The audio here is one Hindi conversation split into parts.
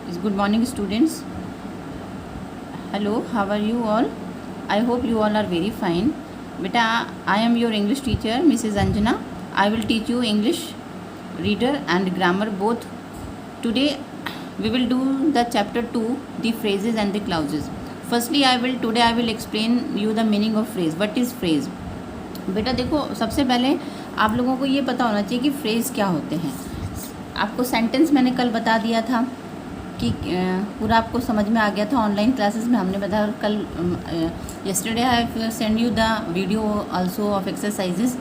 Good morning, students. Hello, how are you all? I hope you all are very fine. Beta, I am your English teacher, Mrs. Anjana. I will teach you English reader and grammar both. Today we will do the chapter 2, the phrases and the clauses. Firstly, today I will explain you the meaning of phrase. What is phrase? बेटा देखो, सबसे पहले आप लोगों को ये पता होना चाहिए कि फ्रेज़ क्या होते हैं. आपको सेंटेंस मैंने कल बता दिया था कि पूरा आपको समझ में आ गया था. ऑनलाइन क्लासेस में हमने बताया. कल yesterday I have sent you the video also of exercises.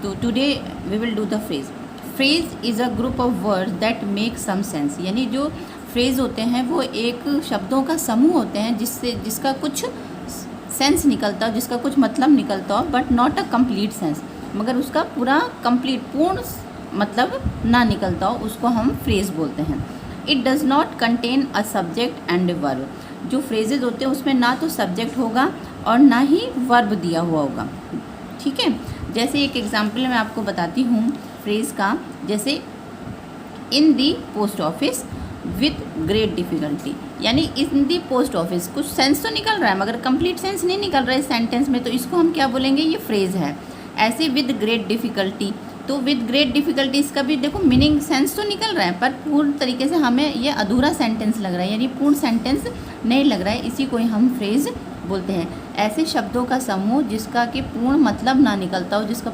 तो today we will do the phrase. Phrase is a group of words that make some sense. यानी जो फ्रेज़ होते हैं वो एक शब्दों का समूह होते हैं जिसका कुछ सेंस निकलता हो, जिसका कुछ मतलब निकलता हो, but not a complete sense. मगर उसका पूरा कंप्लीट पूर्ण मतलब ना निकलता हो, उसको हम फ्रेज़ बोलते हैं. It does not contain a subject and verb. जो फ्रेजेज होते हैं उसमें ना तो सब्जेक्ट होगा और ना ही वर्ब दिया हुआ होगा. ठीक है. जैसे एक एग्जाम्पल मैं आपको बताती हूँ फ्रेज़ का. जैसे in the post office with great difficulty. यानी इन दी पोस्ट ऑफिस कुछ सेंस तो निकल रहा है मगर कंप्लीट सेंस नहीं निकल रहा है सेंटेंस में, तो इसको हम क्या बोलेंगे? ये फ्रेज़ है. ऐसे विद ग्रेट डिफ़िकल्टी, तो विद ग्रेट डिफ़िकल्टी इसका भी देखो मीनिंग सेंस तो निकल रहा है पर पूर्ण तरीके से हमें ये अधूरा सेंटेंस लग रहा है, यानी पूर्ण सेंटेंस नहीं लग रहा है. इसी को ही हम फ्रेज़ बोलते हैं. ऐसे शब्दों का समूह जिसका कि पूर्ण मतलब ना निकलता हो, जिसका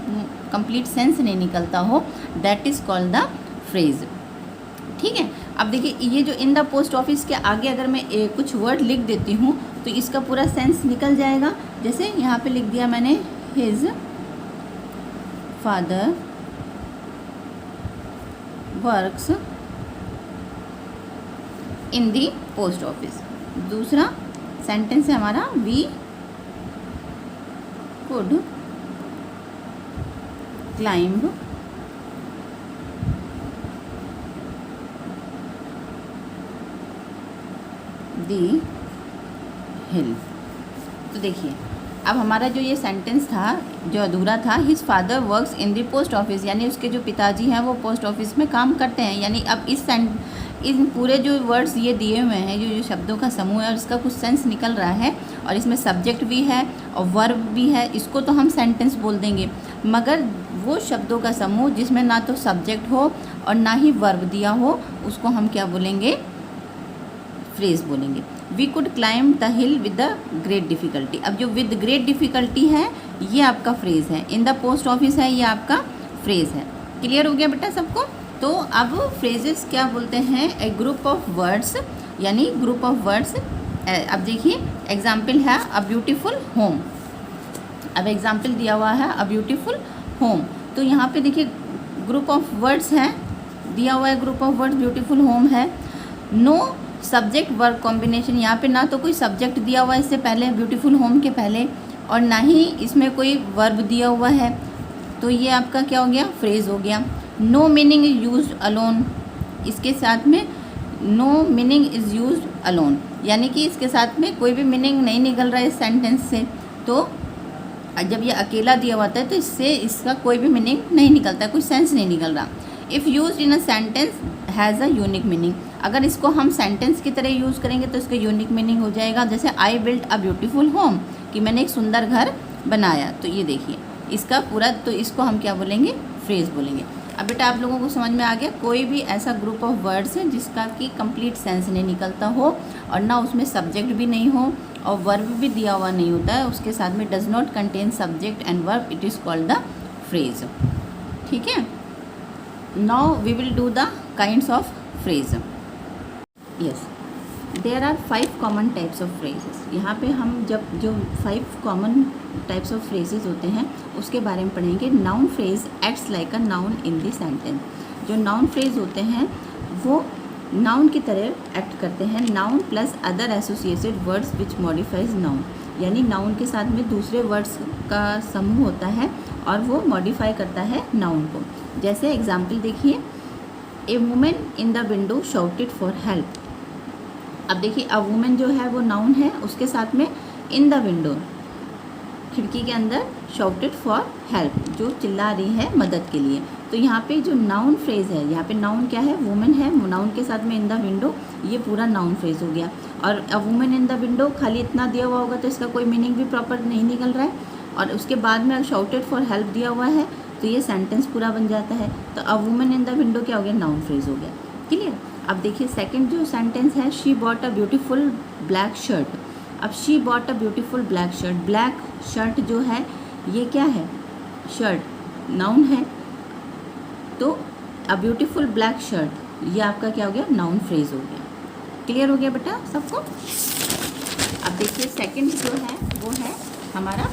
कंप्लीट सेंस नहीं निकलता हो, that is called the phrase. ठीक है. अब देखिए ये जो इन द पोस्ट ऑफिस के आगे अगर मैं कुछ वर्ड लिख देती हूँ तो इसका पूरा सेंस निकल जाएगा. जैसे यहाँ पे लिख दिया मैंने, his father works in the post office. दूसरा सेंटेंस है हमारा, वी कुड क्लाइंब दी हिल. तो देखिए अब हमारा जो ये सेंटेंस था जो अधूरा था, his father works in the post office, यानी उसके जो पिताजी हैं वो पोस्ट ऑफिस में काम करते हैं. यानी अब इन पूरे जो वर्ड्स ये दिए हुए हैं, जो शब्दों का समूह है और इसका कुछ सेंस निकल रहा है और इसमें सब्जेक्ट भी है और वर्ब भी है, इसको तो हम सेंटेंस बोल देंगे. मगर वो शब्दों का समूह जिसमें ना तो सब्जेक्ट हो और ना ही वर्ब दिया हो, उसको हम क्या बोलेंगे? फ्रेज़ बोलेंगे. We could climb the hill with the great difficulty. अब जो विद ग्रेट डिफ़िकल्टी है ये आपका फ्रेज़ है. इन द पोस्ट ऑफिस है ये आपका फ्रेज़ है. क्लियर हो गया बेटा सबको? तो अब फ्रेजेस क्या बोलते हैं? ए ग्रुप ऑफ वर्ड्स, यानी ग्रुप ऑफ वर्ड्स. अब देखिए एग्जाम्पल है अ ब्यूटीफुल होम. अब एग्जाम्पल दिया हुआ है अ ब्यूटीफुल होम. तो यहाँ पे देखिए ग्रुप ऑफ वर्ड्स हैं, दिया हुआ है group of words, beautiful home है. No subject verb combination. यहाँ पे ना तो कोई सब्जेक्ट दिया हुआ है इससे पहले, ब्यूटीफुल होम के पहले, और ना ही इसमें कोई वर्ब दिया हुआ है. तो ये आपका क्या हो गया? फ्रेज़ हो गया. No meaning is used alone. इसके साथ में no meaning is used alone, यानी कि इसके साथ में कोई भी मीनिंग नहीं निकल रहा है इस सेंटेंस से. तो जब ये अकेला दिया हुआ है तो इससे इसका कोई भी मीनिंग नहीं निकलता है, कोई सेंस नहीं निकल रहा. If used in a sentence has a unique meaning. अगर इसको हम सेंटेंस की तरह यूज़ करेंगे तो इसका यूनिक मीनिंग हो जाएगा. जैसे I built a beautiful home, कि मैंने एक सुंदर घर बनाया. तो ये देखिए इसका पूरा, तो इसको हम क्या बोलेंगे? फ्रेज़ बोलेंगे. अब बेटा आप लोगों को समझ में आ गया? कोई भी ऐसा ग्रुप ऑफ वर्ड्स है जिसका कि कंप्लीट सेंस नहीं निकलता हो और ना उसमें सब्जेक्ट भी नहीं हो और वर्ब भी दिया हुआ नहीं होता है, उसके साथ में does not contain subject and verb, it is called the phrase. ठीक है. Now we will do the kinds of phrase. Yes, there are 5 common types of phrases. यहाँ पे हम जब जो 5 कॉमन टाइप्स ऑफ फ्रेजेस होते हैं उसके बारे में पढ़ेंगे. Noun phrase acts like a noun in the sentence. जो नाउन फ्रेज होते हैं वो नाउन की तरह एक्ट करते हैं. Noun plus other associated words which modifies noun, यानी नाउन के साथ में दूसरे वर्ड्स का समूह होता है और वो मॉडिफाई करता है नाउन को. जैसे एग्जाम्पल देखिए, a women in the window shouted for help. अब देखिए अ वुमेन जो है वो नाउन है, उसके साथ में इन द विंडो खिड़की के अंदर शाउटेड फॉर हेल्प, जो चिल्ला रही है मदद के लिए। तो यहाँ पे जो नाउन फ्रेज़ है, यहाँ पे नाउन क्या है, वुमेन है, नाउन के साथ में इन द विंडो, ये पूरा नाउन फ्रेज़ हो गया। और a women in the window खाली इतना दिया हुआ होगा तो इसका कोई मीनिंग भी प्रॉपर नहीं निकल रहा है। और उसके बाद में शाउटेड फॉर हेल्प दिया हुआ है तो ये सेंटेंस पूरा बन जाता है। तो a women in the window क्या हो गया, नाउन फ्रेज़ हो गया। क्लियर। अब देखिए सेकंड जो सेंटेंस है, she bought a beautiful black shirt. अब she bought a beautiful black shirt, black shirt जो है ये क्या है, शर्ट नाउन है, तो अ ब्यूटीफुल ब्लैक शर्ट ये आपका क्या हो गया, नाउन फ्रेज हो गया। क्लियर हो गया बेटा सबको। अब देखिए सेकंड जो है वो है हमारा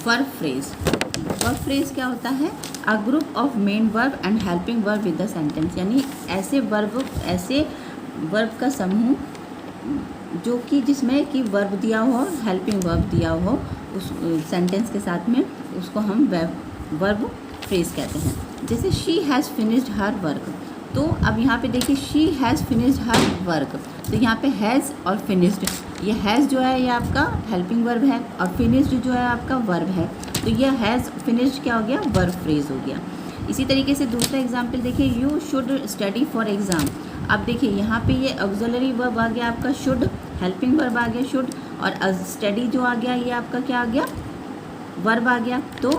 वर्ब फ्रेज। वर्ब फ्रेज क्या होता है, अ group of main verb and helping verb with the sentence, यानी ऐसे वर्ब का समूह जो कि जिसमें कि वर्ब दिया हो, हेल्पिंग वर्ब दिया हो उस सेंटेंस के साथ में, उसको हम वर्ब फ्रेज कहते हैं। जैसे she has finished her work, तो अब यहाँ पे देखिए she has finished her work, तो यहाँ पे हैज़ और फिनिश्ड, ये हैज़ जो है ये आपका हेल्पिंग वर्ब है और फिनिश्ड जो है आपका वर्ब है, तो ये हैज़ फिनिश्ड क्या हो गया, वर्ब फ्रेज हो गया। इसी तरीके से दूसरा एग्जाम्पल देखिए, you should study for exam. अब देखिए यहाँ पे ये ऑक्सिलरी वर्ब आ गया आपका शुड, हेल्पिंग वर्ब आ गया शुड, और स्टडी जो आ गया ये आपका क्या आ गया, वर्ब आ गया। तो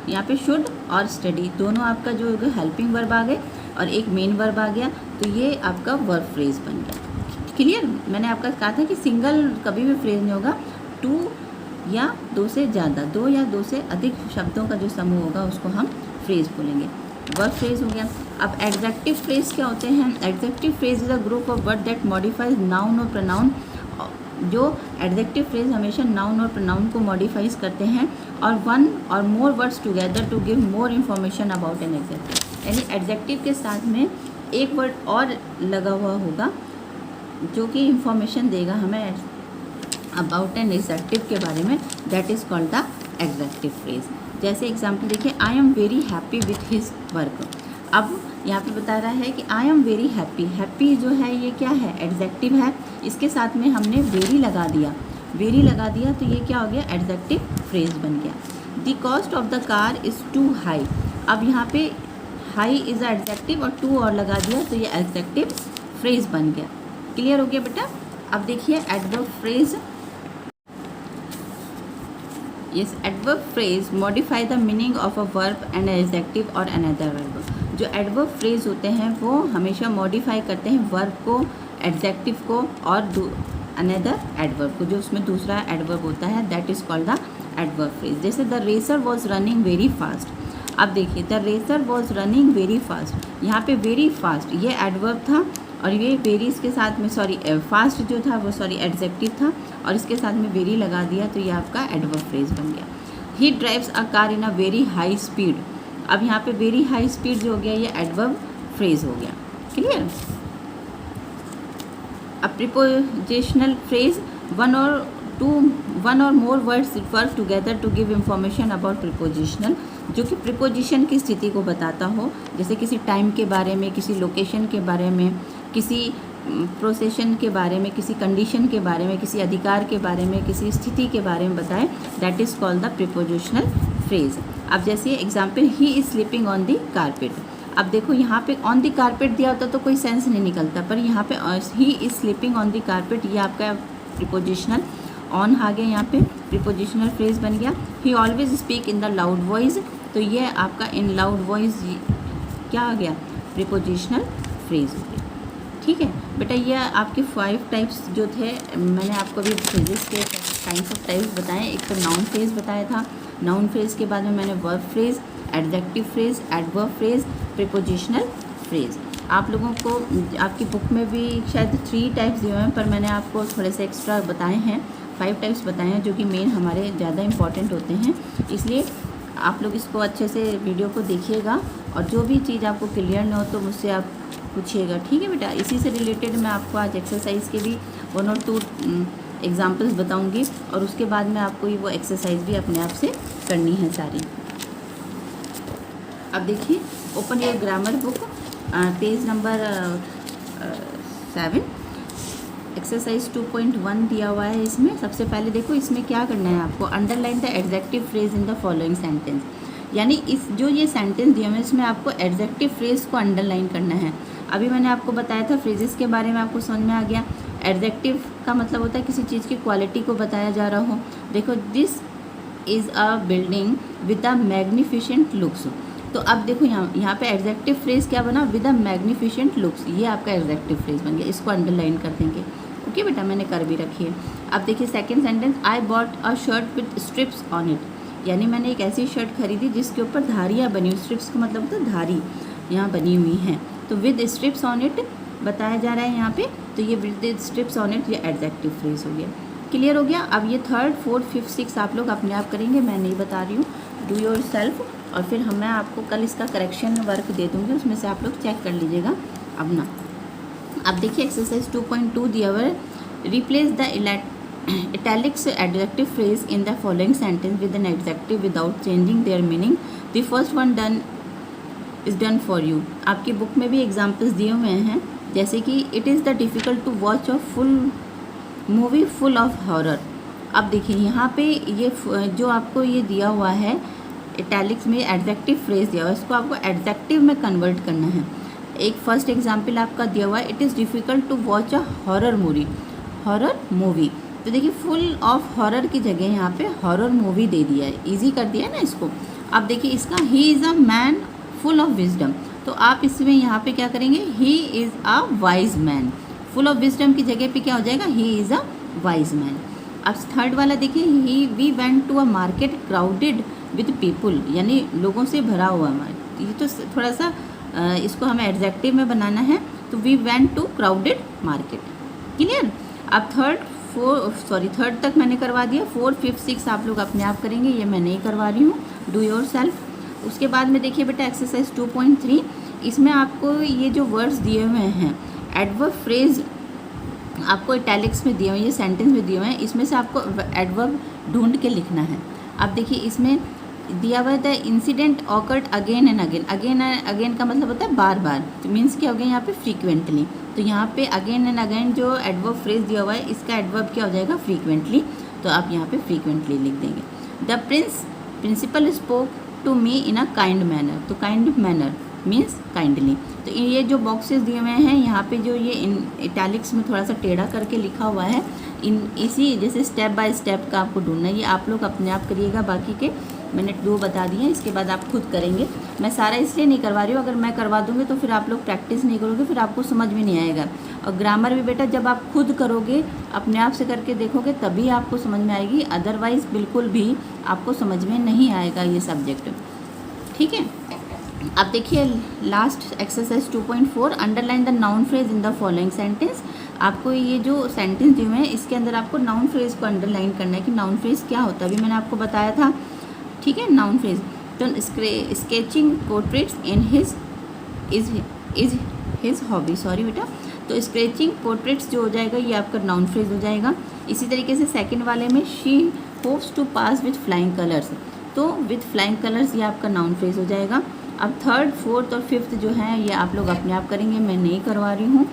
यहाँ पे शुड और स्टडी दोनों आपका जो हेल्पिंग वर्ब आ गए और एक मेन वर्ब आ गया, तो ये आपका वर्ब फ्रेज बन गया। क्लियर। मैंने आपका कहा था कि सिंगल कभी भी फ्रेज नहीं होगा, टू या दो से ज़्यादा, दो या दो से अधिक शब्दों का जो समूह होगा उसको हम फ्रेज बोलेंगे। वर्ब फ्रेज हो गया। अब एडजेक्टिव फ्रेज क्या होते हैं, adjective phrase is a group of word that modifies noun और प्रोनाउन। जो एडजेक्टिव फ्रेज हमेशा नाउन और प्रोनाउन को मॉडिफाइज करते हैं, और वन और more words together to give more information about an adjective, यानी एडजेक्टिव के साथ में एक वर्ड और लगा हुआ होगा जो कि इंफॉर्मेशन देगा हमें अबाउट एन एडजेक्टिव के बारे में, that is called the adjective phrase. जैसे एग्जांपल देखिए, I am very happy with his work. अब यहाँ पे बता रहा है कि I am very happy, happy जो है ये क्या है, एडजेक्टिव है, इसके साथ में हमने वेरी लगा दिया, वेरी लगा दिया तो ये क्या हो गया, एडजेक्टिव फ्रेज बन गया। The cost of the car is too high. अब यहाँ पे हाई इज़ एडजेक्टिव और टू और लगा दिया तो ये एडजेक्टिव फ्रेज बन गया। क्लियर हो गया बेटा। अब देखिए adverb phrase, yes adverb phrase modify the meaning of a verb and adjective और अनदर वर्ब। जो एडवर्ब फ्रेज होते हैं वो हमेशा मॉडिफाई करते हैं वर्ब को, एडजेक्टिव को और अनदर एडवर्ब को, जो उसमें दूसरा एडवर्ब होता है, that is called the adverb phrase. जैसे the racer was running very fast. अब देखिए the racer was running very fast, यहाँ पे वेरी फास्ट ये एडवर्ब था और ये वेरी इसके साथ में फास्ट जो था वो एडजेक्टिव था और इसके साथ में वेरी लगा दिया तो ये आपका एडवर्ब फ्रेज बन गया। ही drives a car in a very high speed. अब यहाँ पे वेरी हाई स्पीड जो हो गया ये एडवर्ब फ्रेज हो गया। क्लियर। अब प्रीपोजिशनल फ्रेज, वन और more words work together to give information about prepositional, जो कि प्रीपोजिशन की स्थिति को बताता हो, जैसे किसी टाइम के बारे में, किसी लोकेशन के बारे में, किसी प्रोसेशन के बारे में, किसी कंडीशन के बारे में, किसी अधिकार के बारे में, किसी स्थिति के बारे में बताए, that is called the prepositional phrase. अब जैसे example, he is sleeping on the carpet. अब देखो यहाँ पे ऑन द कारपेट दिया होता तो कोई सेंस नहीं निकलता, पर यहाँ पे he is sleeping on the carpet ये आपका प्रीपोजिशनल ऑन आ गया, यहाँ पे प्रीपोजिशनल फ्रेज बन गया। ही always speak in the loud voice, तो ये आपका इन लाउड वॉइस क्या आ गया, प्रीपोजिशनल फ्रेज हो गया। ठीक है बेटा, ये आपके 5 टाइप्स जो थे, मैंने आपको अभी फ्रेजेस के काइंड्स ऑफ टाइप्स बताए। एक तो नाउन फ्रेज बताया था, नाउन फ्रेज के बाद में मैंने verb phrase, adjective phrase, adverb phrase, prepositional phrase. आप लोगों को आपकी बुक में भी शायद 3 टाइप्स दिए हुए हैं, पर मैंने आपको थोड़े से एक्स्ट्रा बताए हैं, 5 टाइप्स बताए हैं जो कि मेन हमारे ज़्यादा इंपॉर्टेंट होते हैं। इसलिए आप लोग इसको अच्छे से वीडियो को देखिएगा और जो भी चीज़ आपको क्लियर ना हो तो मुझसे आप पूछिएगा। ठीक है बेटा। इसी से रिलेटेड मैं आपको आज एक्सरसाइज के भी 1 और 2 एग्जाम्पल्स बताऊंगी और उसके बाद में आपको वो एक्सरसाइज भी अपने आप से करनी है सारी। अब देखिए, open your grammar book, page number 7। Exercise 2.1 दिया हुआ है। इसमें सबसे पहले देखो, इसमें क्या करना है आपको, underline the adjective phrase in the following sentence. यानी इस जो ये सेंटेंस दिया हुआ है इसमें आपको एडजेक्टिव फ्रेज को अंडरलाइन करना है। अभी मैंने आपको बताया था फ्रेजेस के बारे में, आपको समझ में आ गया। एडजेक्टिव का मतलब होता है किसी चीज़ की क्वालिटी को बताया जा रहा हो। देखो, this is a building with a magnificent looks. तो अब देखो यहाँ पे एडजेक्टिव फ्रेज क्या बना, विद अ मैग्निफिशेंट लुक्स, ये आपका एडजेक्टिव फ्रेज बन गया। इसको अंडरलाइन कर देंगे। ओके बेटा, मैंने कर भी रखी है। अब देखिए second sentence, I bought a shirt with strips on it. यानी मैंने एक ऐसी शर्ट खरीदी जिसके ऊपर धारियाँ बनी हुई, स्ट्रिप्स का मतलब होता है धारी यहाँ बनी हुई हैं। तो विद स्ट्रिप्स ऑन इट बताया जा रहा है यहाँ पे, तो ये विद स्ट्रिप्स ऑन इट ये एडजेक्टिव फ्रेज हो गया। क्लियर हो गया। अब ये थर्ड, फोर्थ, फिफ्थ, सिक्स आप लोग अपने आप करेंगे, मैं नहीं बता रही हूँ, डू योर सेल्फ। और फिर मैं आपको कल इसका करेक्शन वर्क दे दूँगी, उसमें से आप लोग चेक कर लीजिएगा अपना। अब देखिए एक्सरसाइज 2.2 दिया हुआ है, replace the italics adjective phrase in the following sentence with an adjective without changing their meaning. The first one done is done for you. आपकी बुक में भी एग्जाम्पल्स दिए हुए हैं, जैसे कि it is the difficult to watch a full movie full of horror. अब देखिए यहाँ पे ये जो आपको ये दिया हुआ है इटैलिक्स में एडजेक्टिव फ्रेज दिया हुआ है, इसको आपको एडजेक्टिव में कन्वर्ट करना है। एक फर्स्ट एग्जांपल आपका दिया हुआ है, it is difficult to watch a horror movie. तो देखिए फुल ऑफ हॉरर की जगह यहाँ पे हॉरर मूवी दे दिया है, इजी कर दिया है ना इसको। अब देखिए इसका he is a man full of wisdom, तो आप इसमें यहाँ पे क्या करेंगे, he is a wise man. Full of wisdom की जगह पे क्या हो जाएगा, he is a wise man. अब थर्ड वाला देखिए, he we went to a market crowded with people, यानी लोगों से भरा हुआ मार्केट। ये तो थोड़ा सा इसको हमें एडजेक्टिव में बनाना है, तो we went to crowded market. Clear. अब थर्ड तक मैंने करवा दिया, फोर्थ, फिफ्थ, सिक्स आप लोग अपने आप करेंगे, ये मैं नहीं करवा रही हूँ, डू योर सेल्फ। उसके बाद में देखिए बेटा एक्सरसाइज 2.3, इसमें आपको ये जो वर्ड्स दिए हुए हैं एडवर्ब फ्रेज आपको इटैलिक्स में दिए हुए, ये सेंटेंस में दिए हुए हैं, इसमें से आपको एडवर्ब ढूंढ के लिखना है। अब देखिए इसमें दिया हुआ है incident awkward again and again. Again का मतलब होता है बार बार, तो मीन्स क्या हो गया यहाँ पे फ्रीक्वेंटली। तो यहाँ पे अगेन एंड अगेन जो एडवर्ब फ्रेज दिया हुआ है इसका एडवर्ब क्या हो जाएगा, फ्रीक्वेंटली। तो आप यहाँ पे फ्रीक्वेंटली लिख देंगे। The principal spoke to me in a kind manner, तो काइंड मैनर मीन्स काइंडली। तो ये जो बॉक्सेस दिए हुए हैं यहाँ पे जो ये इन इटैलिक्स में थोड़ा सा टेढ़ा करके लिखा हुआ है, इसी जैसे स्टेप बाय स्टेप का आपको ढूंढना है। ये आप लोग अपने आप करिएगा, बाकी के मैंने 2 बता दिए हैं, इसके बाद आप खुद करेंगे। मैं सारा इसलिए नहीं करवा रही हूँ, अगर मैं करवा दूँगी तो फिर आप लोग प्रैक्टिस नहीं करोगे, फिर आपको समझ में नहीं आएगा। और ग्रामर भी बेटा जब आप खुद करोगे, अपने आप से करके देखोगे, तभी आपको समझ में आएगी, अदरवाइज़ बिल्कुल भी आपको समझ में नहीं आएगा ये सब्जेक्ट। ठीक है। अब देखिए last exercise 2.4, underline the noun phrase in the following sentence. आपको ये जो सेंटेंस दिए हुए हैं इसके अंदर आपको नाउन फ्रेज को अंडरलाइन करना है कि नाउन फ्रेज क्या होता है, अभी मैंने आपको बताया था। ठीक है, नाउन फ्रेज। तो sketching portraits in his is his hobby, sorry बेटा। तो स्केचिंग पोर्ट्रेट्स जो हो जाएगा ये आपका नाउन फ्रेज हो जाएगा। इसी तरीके से सेकंड वाले में she hopes to pass with flying colours, तो विथ फ्लाइंग कलर्स ये आपका नाउन फ्रेज हो जाएगा। अब थर्ड, फोर्थ और फिफ्थ जो है ये आप लोग अपने आप करेंगे, मैं नहीं करवा रही हूँ।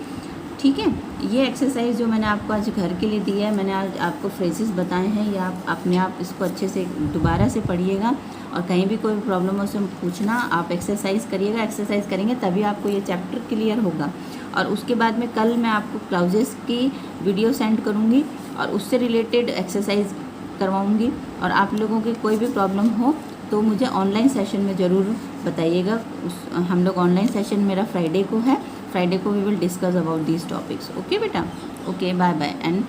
ठीक है, ये एक्सरसाइज जो मैंने आपको आज घर के लिए दी है, मैंने आज आपको फ्रेजेस बताए हैं, ये आप अपने आप इसको अच्छे से दोबारा से पढ़िएगा, और कहीं भी कोई प्रॉब्लम हो उससे पूछना। आप एक्सरसाइज करिएगा, एक्सरसाइज करेंगे तभी आपको ये चैप्टर क्लियर होगा। और उसके बाद में कल मैं आपको क्लाउजेस की वीडियो सेंड करूँगी और उससे रिलेटेड एक्सरसाइज करवाऊँगी। और आप लोगों की कोई भी प्रॉब्लम हो तो मुझे ऑनलाइन सेशन में ज़रूर बताइएगा। हम लोग ऑनलाइन सेशन मेरा फ्राइडे को है, फ्राइडे को we will discuss about these topics. Okay बेटा, ओके, बाय बाय एंड